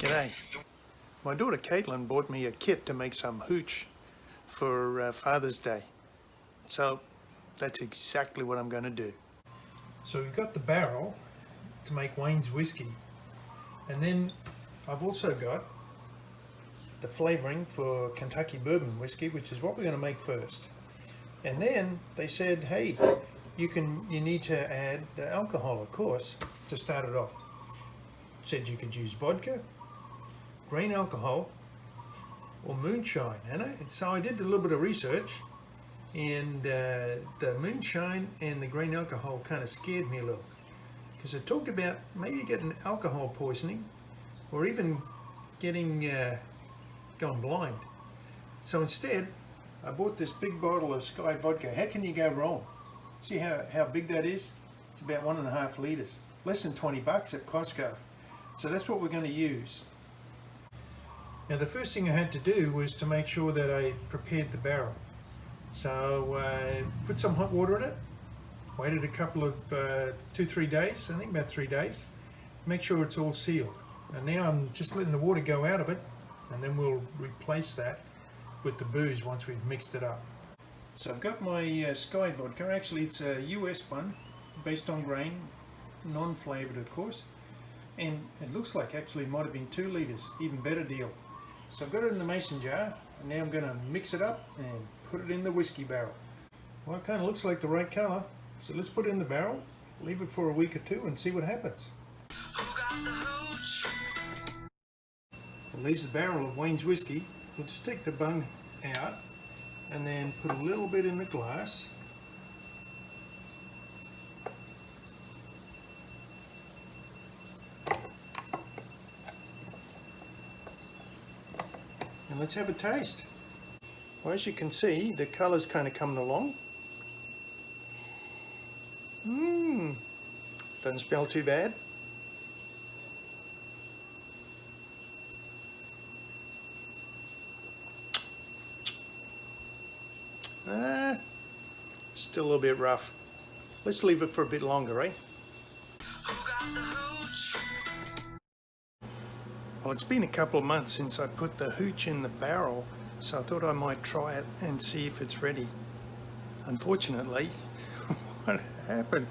G'day. My daughter Caitlin bought me a kit to make some hooch for Father's Day. So that's exactly what I'm going to do. So we've got the barrel to make Wayne's whiskey. And then I've also got the flavouring for Kentucky bourbon whiskey, which is what we're going to make first. And then they said, hey, you need to add the alcohol, of course, to start it off. Said you could use vodka, grain alcohol, or moonshine. So I did a little bit of research, and the moonshine and the grain alcohol kind of scared me a little, because it talked about maybe getting alcohol poisoning or even getting going blind. So instead I bought this big bottle of Sky vodka. How can you go wrong? See how big that is? It's about 1.5 litres, less than 20 bucks at Costco. So that's what we're going to use. Now the first thing I had to do was to make sure that I prepared the barrel. So put some hot water in it, waited a couple of 2-3 days, I think about 3 days, make sure it's all sealed. And now I'm just letting the water go out of it, and then we'll replace that with the booze once we've mixed it up. So I've got my Sky vodka. Actually it's a US one, based on grain, non-flavoured of course, and it looks like actually it might have been 2 litres, even better deal. So I've got it in the mason jar, and now I'm going to mix it up and put it in the whiskey barrel. Well, it kind of looks like the right colour, so let's put it in the barrel, leave it for a week or two and see what happens. Who got the hooch? Well, there's the barrel of Wayne's whiskey. We'll just take the bung out and then put a little bit in the glass. And let's have a taste. Well, as you can see, the colour's kind of coming along. Doesn't smell too bad. Still a little bit rough. Let's leave it for a bit longer, eh? Who got the hooch? Well, it's been a couple of months since I put the hooch in the barrel, so I thought I might try it and see if it's ready. Unfortunately, what happened?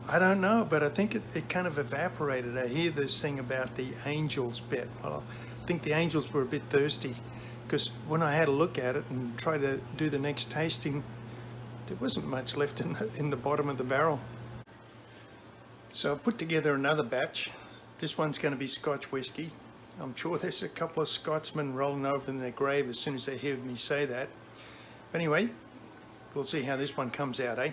I don't know, but I think it kind of evaporated. I hear this thing about the angels bit. Well, I think the angels were a bit thirsty, because when I had a look at it and tried to do the next tasting, there wasn't much left in the bottom of the barrel. So I put together another batch. This one's going to be Scotch whiskey. I'm sure there's a couple of Scotsmen rolling over in their grave as soon as they hear me say that. But anyway, we'll see how this one comes out, eh?